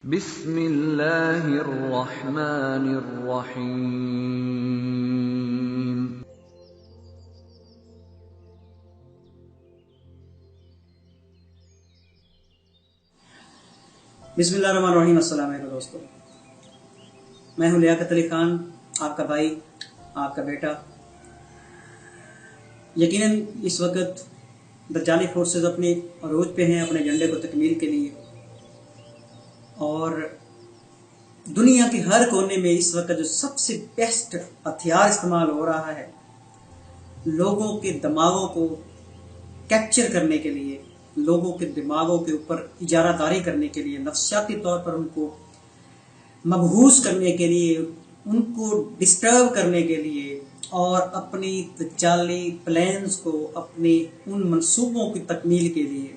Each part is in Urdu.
بسم اللہ الرحمن الرحیم۔ بسم اللہ الرحمن الرحیم۔ السلام علیکم دوستو، میں ہوں لیاقت علی خان، آپ کا بھائی، آپ کا بیٹا۔ یقیناً اس وقت دجالی فورسز اپنے عروج پہ ہیں، اپنے ایجنڈے کو تکمیل کے لیے، اور دنیا کے ہر کونے میں اس وقت جو سب سے بیسٹ ہتھیار استعمال ہو رہا ہے لوگوں کے دماغوں کو کیپچر کرنے کے لیے، لوگوں کے دماغوں کے اوپر اجارہ داری کرنے کے لیے، نفسیاتی طور پر ان کو مبہوس کرنے کے لیے، ان کو ڈسٹرب کرنے کے لیے، اور اپنی دجالی پلانز کو، اپنے ان منصوبوں کی تکمیل کے لیے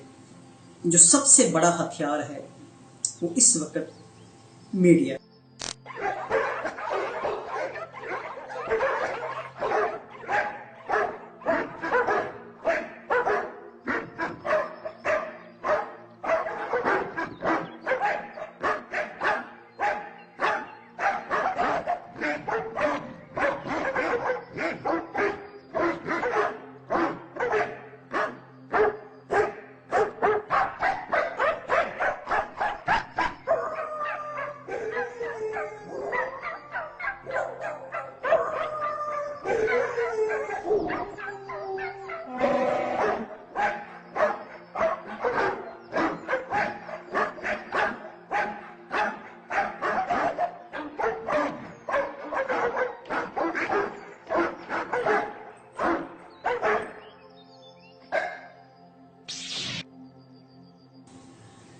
جو سب سے بڑا ہتھیار ہے وہ اس وقت میڈیا۔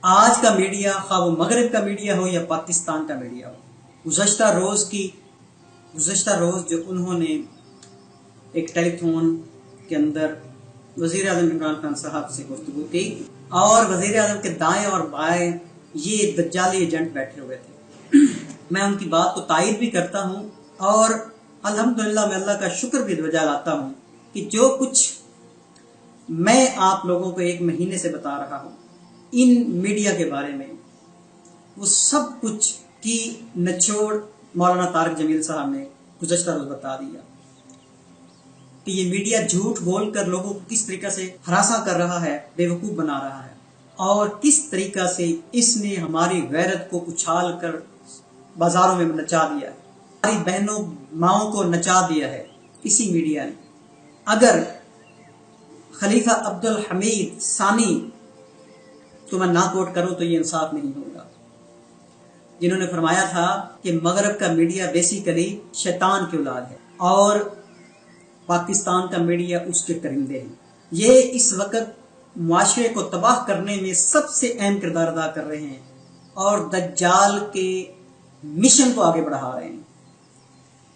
آج کا میڈیا، خواہ وہ مغرب کا میڈیا ہو یا پاکستان کا میڈیا ہو، گزشتہ روز جو انہوں نے ایک ٹیلی فون کے اندر وزیر اعظم عمران خان صاحب سے گفتگو کی، اور وزیر اعظم کے دائیں اور بائیں یہ دجالی ایجنٹ بیٹھے ہوئے تھے۔ میں ان کی بات کو تائید بھی کرتا ہوں، اور الحمدللہ میں اللہ کا شکر بھی بجا لاتا ہوں کہ جو کچھ میں آپ لوگوں کو ایک مہینے سے بتا رہا ہوں ان میڈیا کے بارے میں، وہ سب کچھ کی نچوڑ مولانا طارق جمیل صاحب نے گزشتہ روز بتا دیا کہ یہ میڈیا جھوٹ بول کر لوگوں کو کس طریقہ سے ہراساں کر رہا ہے، بے وقوف بنا رہا ہے، اور کس طریقہ سے اس نے ہماری غیرت کو اچھال کر بازاروں میں نچا دیا ہے، ہماری بہنوں ماؤں کو نچا دیا ہے اسی میڈیا نے۔ اگر خلیفہ عبدالحمید ثانی تو میں نہ کوٹ کروں تو یہ انصاف نہیں ہوگا، جنہوں نے فرمایا تھا کہ مغرب کا میڈیا بیسیکلی شیطان کی اولاد ہے اور پاکستان کا میڈیا اس کے کرندے ہیں۔ یہ اس وقت معاشرے کو تباہ کرنے میں سب سے اہم کردار ادا کر رہے ہیں اور دجال کے مشن کو آگے بڑھا رہے ہیں۔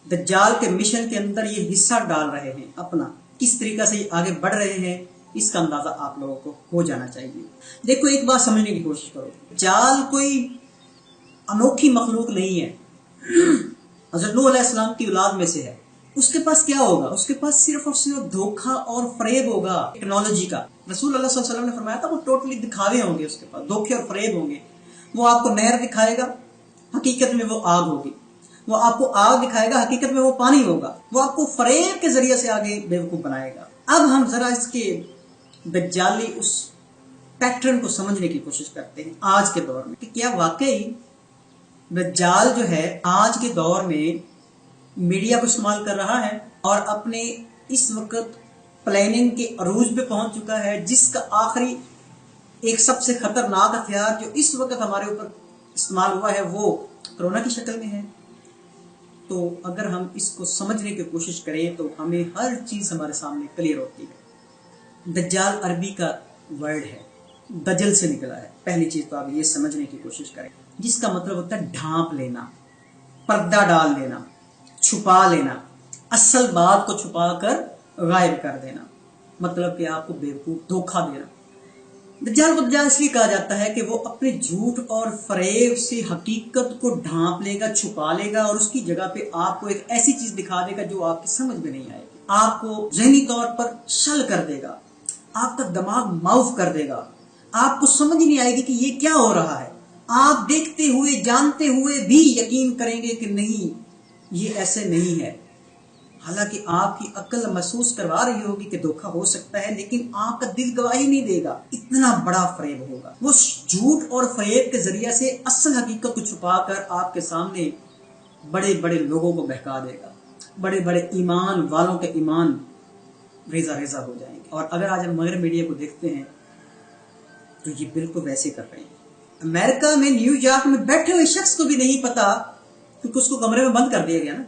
دجال کے مشن کے اندر یہ حصہ ڈال رہے ہیں اپنا، کس طریقہ سے یہ آگے بڑھ رہے ہیں اس کا اندازہ آپ لوگوں کو ہو جانا چاہیے۔ دیکھو، ایک بات سمجھنے کی کوشش کرو، دجال کوئی انوکھی مخلوق نہیں ہے، حضرت نوح علیہ السلام کی اولاد میں سے ہے۔ اس کے پاس کیا ہوگا؟ اس کے پاس صرف اور صرف دھوکہ اور فریب ہوگا ٹیکنالوجی کا۔ رسول اللہ صلی اللہ علیہ وسلم نے فرمایا تھا وہ ٹوٹلی دکھاوے ہوں گے، اس کے پاس دھوکے اور فریب ہوں گے۔ وہ آپ کو نہر دکھائے گا، حقیقت میں وہ آگ ہوگی۔ وہ آپ کو آگ دکھائے گا، حقیقت میں وہ پانی ہوگا۔ وہ آپ کو فریب کے ذریعے سے آگے بیوقوف بنائے گا۔ اب ہم ذرا اس کے دجالی اس پیٹرن کو سمجھنے کی کوشش کرتے ہیں آج کے دور میں، کہ کیا واقعی دجال جو ہے آج کے دور میں میڈیا کو استعمال کر رہا ہے اور اپنے اس وقت پلاننگ کے عروج پہ پہنچ چکا ہے، جس کا آخری ایک سب سے خطرناک ہتھیار جو اس وقت ہمارے اوپر استعمال ہوا ہے وہ کرونا کی شکل میں ہے۔ تو اگر ہم اس کو سمجھنے کی کوشش کریں تو ہمیں ہر چیز ہمارے سامنے کلیئر ہوتی ہے۔ دجال عربی کا ورڈ ہے، دجل سے نکلا ہے۔ پہلی چیز تو آپ یہ سمجھنے کی کوشش کریں، جس کا مطلب ہوتا ہے ڈھانپ لینا، پردہ ڈال دینا، چھپا لینا، اصل بات کو چھپا کر غائب کر دینا، مطلب کہ آپ کو بیوقوف دھوکہ دینا۔ دجال کو دجال اس لیے کہا جاتا ہے کہ وہ اپنے جھوٹ اور فریب سے حقیقت کو ڈھانپ لے گا، چھپا لے گا، اور اس کی جگہ پہ آپ کو ایک ایسی چیز دکھا دے گا جو آپ کی سمجھ میں نہیں آئے گی، آپ کو ذہنی طور پر شل کر دے گا، آپ کا دماغ معاف کر دے گا، آپ کو سمجھ نہیں آئے گی کہ یہ کیا ہو رہا ہے. آپ دیکھتے ہوئے جانتے ہوئے بھی یقین کریں گے کہ نہیں یہ ایسے نہیں ہے، حالانکہ آپ کی عقل محسوس کروا رہی ہوگی کہ دھوکا ہو سکتا ہے، لیکن آپ کا دل گواہی نہیں دے گا. اتنا بڑا فریب ہوگا. وہ جھوٹ اور فریب کے ذریعے سے اصل حقیقت کو چھپا کر آپ کے سامنے بڑے بڑے لوگوں کو بہکا دے گا. بڑے بڑے ایمان والوں کے ایمان ریزہ ریزہ ہو جائیں گے. اور اگر آج ہم مغرب میڈیا کو دیکھتے ہیں تو یہ بالکل ویسے کر رہے ہیں. امریکہ میں نیو یارک میں بیٹھے ہوئے شخص کو بھی نہیں پتا، کیونکہ اس کو کمرے میں بند کر دیا گیا نا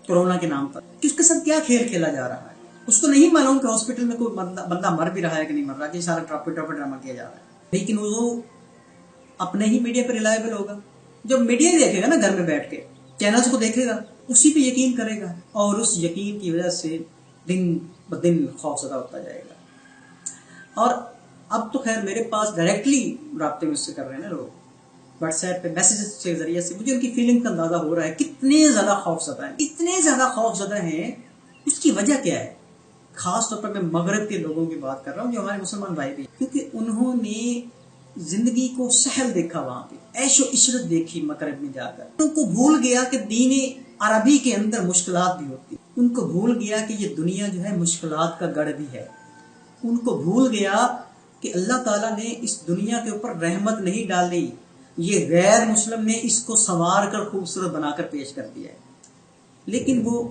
کورونا کے نام پر، کہ اس کے ساتھ کیا کھیل کھیلا جا رہا ہے. اس کو نہیں معلوم کہ ہاسپٹل میں کوئی بندہ مر بھی رہا ہے کہ نہیں مر رہا، کہ سارا ڈرامہ کیا جا رہا ہے. لیکن وہ اپنے ہی میڈیا پہ ریلائبل ہوگا. جب میڈیا دیکھے گا نا گھر میں بیٹھ کے چینلز کو دیکھے گا، اسی پہ یقین کرے گا، اور اس یقین کی وجہ سے دن بدن خوف زدہ ہوتا جائے گا. اور اب تو خیر میرے پاس ڈائریکٹلی رابطے میں اس سے کر رہے ہیں نا لوگ، واٹس ایپ پہ میسیجز کے ذریعے سے. مجھے ان کی فیلنگ کا اندازہ ہو رہا ہے کتنے زیادہ خوف زدہ ہیں، اتنے زیادہ خوف زدہ ہیں. اس کی وجہ کیا ہے؟ خاص طور پر میں مغرب کے لوگوں کی بات کر رہا ہوں جو ہمارے مسلمان بھائی بھی، کیونکہ انہوں نے زندگی کو سہل دیکھا، وہاں پہ عیش و عشرت دیکھی مغرب میں جا کر. ان کو بھول گیا کہ دین عربی کے اندر مشکلات بھی ہوتی، ان کو بھول گیا کہ یہ دنیا جو ہے مشکلات کا گڑھ بھی ہے. ان کو بھول گیا کہ اللہ تعالیٰ نے اس دنیا کے اوپر رحمت نہیں ڈالی، یہ غیر مسلم نے اس کو سنوار کر خوبصورت بنا کر پیش کر دیا ہے. لیکن وہ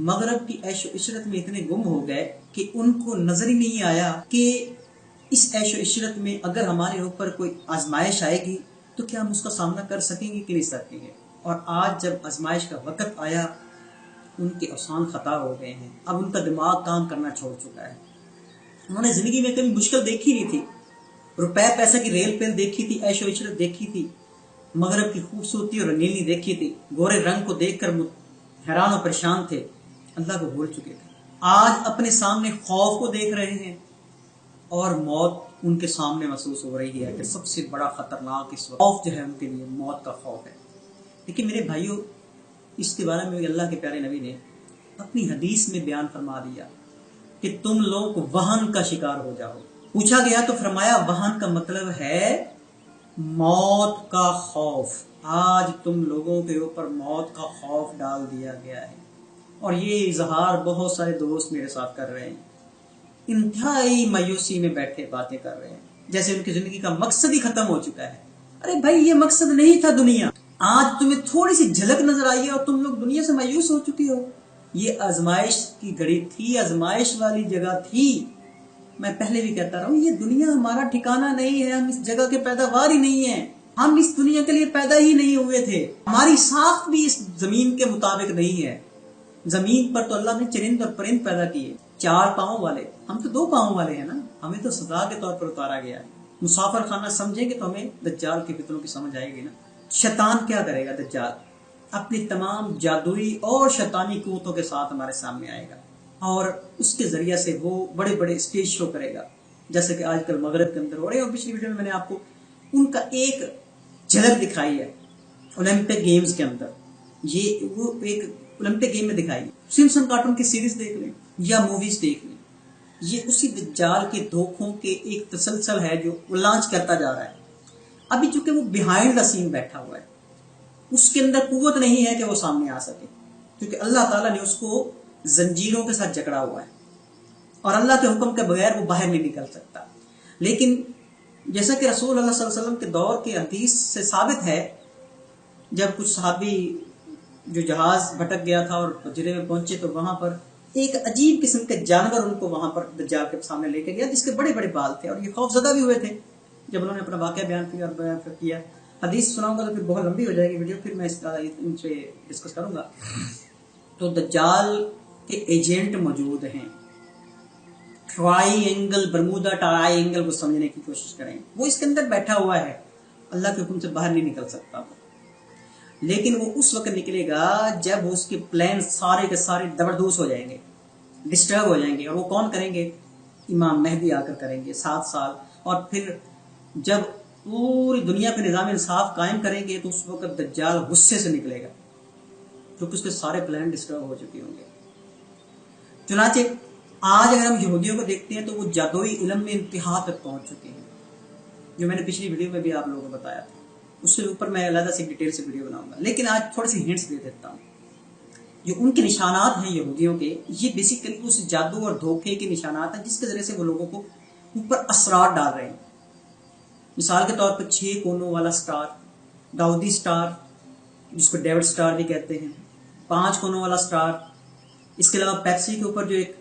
مغرب کی عیش و عشرت میں اتنے گم ہو گئے کہ ان کو نظر ہی نہیں آیا کہ اس عیش و عشرت میں اگر ہمارے اوپر کوئی آزمائش آئے گی تو کیا ہم اس کا سامنا کر سکیں گے کہ نہیں سکیں گے. اور آج جب آزمائش کا وقت آیا ان کے آسان خطا ہو گئے ہیں. اب ان کا دماغ کام کرنا چھوڑ چکا ہے. انہوں نے زندگی میں کبھی مشکل دیکھی نہیں تھی، روپے پیسے کی ریل پیل دیکھی تھی، عیش و عشرت دیکھی تھی، مغرب کی خوبصورتی اور رنگینی دیکھی تھی، گورے رنگ کو دیکھ کر حیران و پریشان تھے، اللہ کو بھول چکے تھے. آج اپنے سامنے خوف کو دیکھ رہے ہیں اور موت ان کے سامنے محسوس ہو رہی ہے کہ سب سے بڑا خطرناک اس وقت خوف جو ہے ان کے لیے موت کا خوف ہے. لیکن میرے بھائیوں، اس کے بارے میں اللہ کے پیارے نبی نے اپنی حدیث میں بیان فرما دیا کہ تم لوگ وہن کا شکار ہو جاؤ. پوچھا گیا تو فرمایا وہن کا مطلب ہے موت کا خوف. آج تم لوگوں کے اوپر موت کا خوف ڈال دیا گیا ہے، اور یہ اظہار بہت سارے دوست میرے ساتھ کر رہے ہیں. انتہائی مایوسی میں بیٹھے باتیں کر رہے ہیں جیسے ان کی زندگی کا مقصد ہی ختم ہو چکا ہے. ارے بھائی یہ مقصد نہیں تھا دنیا. آج تمہیں تھوڑی سی جھلک نظر آئی ہے اور تم لوگ دنیا سے مایوس ہو چکی ہو. یہ آزمائش کی گھڑی تھی، آزمائش والی جگہ تھی. میں پہلے بھی کہتا رہا ہوں یہ دنیا ہمارا ٹھکانہ نہیں ہے، ہم اس جگہ کے پیداوار ہی نہیں ہیں، ہم اس دنیا کے لیے پیدا ہی نہیں ہوئے تھے. ہماری ساخت بھی اس زمین کے مطابق نہیں ہے. زمین پر تو اللہ نے چرند اور پرند پیدا کیے 4 پاؤں والے، ہم تو 2 پاؤں والے ہیں نا. ہمیں تو سزا کے طور پر اتارا گیا ہے. مسافر خانہ سمجھیں گے تو ہمیں دجال کے فتنوں کی سمجھ آئے گی نا. شیطان کیا کرے گا؟ دجال اپنی تمام جادوئی اور شیطانی قوتوں کے ساتھ ہمارے سامنے آئے گا، اور اس کے ذریعے سے وہ بڑے بڑے اسٹیج شو کرے گا جیسے کہ آج کل مغرب کے اندر ہو رہے ہیں. اور پچھلی ویڈیو میں نے آپ کو ان کا ایک جھلک دکھائی ہے اولمپک گیمز کے اندر. یہ وہ ایک اولمپک گیم میں دکھائی ہے. سمسن کارٹون کی سیریز دیکھ لیں یا موویز دیکھ لیں، یہ اسی دجال کے دھوکوں کے ایک تسلسل ہے جو وہ لانچ کرتا جا رہا ہے. ابھی چونکہ وہ بیہائنڈ دا سین بیٹھا ہوا ہے، اس کے اندر قوت نہیں ہے کہ وہ سامنے آ سکے، کیونکہ اللہ تعالیٰ نے اس کو زنجیروں کے ساتھ جکڑا ہوا ہے اور اللہ کے حکم کے بغیر وہ باہر نہیں نکل سکتا. لیکن جیسا کہ رسول اللہ صلی اللہ علیہ وسلم کے دور کے حدیث سے ثابت ہے، جب کچھ صحابی جو جہاز بھٹک گیا تھا اور جزیرے میں پہنچے تو وہاں پر ایک عجیب قسم کے جانور ان کو وہاں پر دجال کے سامنے لے کے گیا جس کے بڑے بڑے بال تھے، اور یہ خوف زدہ بھی ہوئے تھے جب انہوں نے اپنا واقعہ بیان کیا. حدیث سناؤں گا تو پھر بہت لمبی ہو جائے گی ویڈیو، پھر میں اس کا ان سے ڈسکس کروں گا. تو دجال کے ایجنٹ موجود ہیں. Try angle, Bermuda try angle کو سمجھنے کی کوشش کریں. وہ اس کے اندر بیٹھا ہوا ہے، اللہ کے حکم سے باہر نہیں نکل سکتا وہ. لیکن وہ اس وقت نکلے گا جب اس کے پلان سارے کے سارے زبردست ہو جائیں گے، ڈسٹرب ہو جائیں گے. اور وہ کون کریں گے؟ امام مہدی آ کر کریں گے 7 سال. اور پھر جب پوری دنیا پہ نظام انصاف قائم کریں گے تو اس وقت دجال غصے سے نکلے گا کیونکہ اس کے سارے پلان ڈسٹرب ہو چکے ہوں گے. چنانچہ آج اگر ہم یہودیوں کو دیکھتے ہیں تو وہ جادوئی علم میں انتہا تک پہنچ چکے ہیں. جو میں نے پچھلی ویڈیو میں بھی آپ لوگوں کو بتایا تھا. اس کے اوپر میں علیحدہ سے ڈیٹیل سے ویڈیو بناؤں گا. لیکن آج تھوڑے سی ہنٹس دے دیتا ہوں. جو ان کے نشانات ہیں یہودیوں کے، یہ بیسیکلی اس جادو اور دھوکے کے نشانات ہیں جس کے ذریعے سے وہ لوگوں کو اوپر اثرات ڈال رہے ہیں. مثال کے طور پر 6 کونوں والا سٹار، داؤدی سٹار جس کو ڈیوڈ سٹار بھی کہتے ہیں، 5 کونوں والا سٹار. اس کے علاوہ پیپسی کے اوپر جو ایک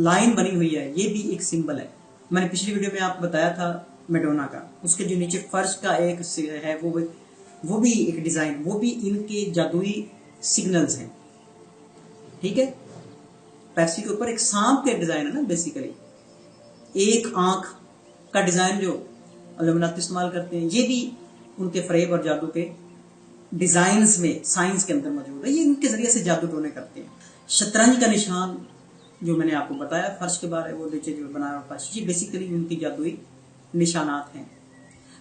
لائن بنی ہوئی ہے یہ بھی ایک سمبل ہے. میں نے پچھلی ویڈیو میں آپ کو بتایا تھا میڈونا کا، اس کے جو نیچے فرش کا ایک ہے وہ بھی ایک ڈیزائن، وہ بھی ان کے جادوئی سگنلز ہیں. ٹھیک ہے. پیپسی کے اوپر ایک سانپ کے ڈیزائن ہے نا بیسیکلی، ایک آنکھ کا ڈیزائن جو علومنات استعمال کرتے ہیں، یہ بھی ان کے فریب اور جادو کے ڈیزائنز میں سائنس کے اندر موجود ہے. یہ ان کے ذریعے سے جادو ٹونے کرتے ہیں. شطرنج کا نشان جو میں نے آپ کو بتایا فرش کے بارے، وہ نیچے جو بنایا فرش، یہ بیسیکلی ان کی جادوئی نشانات ہیں.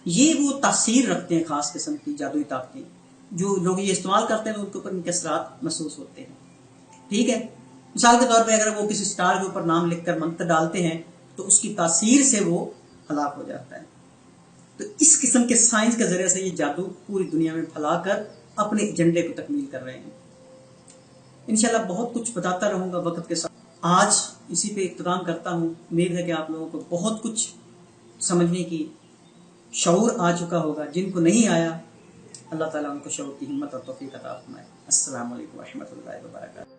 یہ وہ تاثیر رکھتے ہیں، خاص قسم کی جادوئی طاقتیں. جو لوگ یہ استعمال کرتے ہیں تو ان کے اوپر ان کے اثرات محسوس ہوتے ہیں. ٹھیک ہے. مثال کے طور پہ اگر وہ کسی سٹار کے اوپر نام لکھ کر منتر ڈالتے ہیں تو اس کی تاثیر سے وہ ہلاک ہو جاتا ہے. تو اس قسم کے سائنس کے ذریعے سے یہ جادو پوری دنیا میں پھیلا کر اپنے ایجنڈے کو تکمیل کر رہے ہیں. انشاءاللہ بہت کچھ بتاتا رہوں گا وقت کے ساتھ. آج اسی پہ اختتام کرتا ہوں. امید ہے کہ آپ لوگوں کو بہت کچھ سمجھنے کی شعور آ چکا ہوگا. جن کو نہیں آیا اللہ تعالیٰ ان کو شعور کی ہمت اور توفیق عطا فرمائے. السلام علیکم ورحمۃ اللہ وبرکاتہ.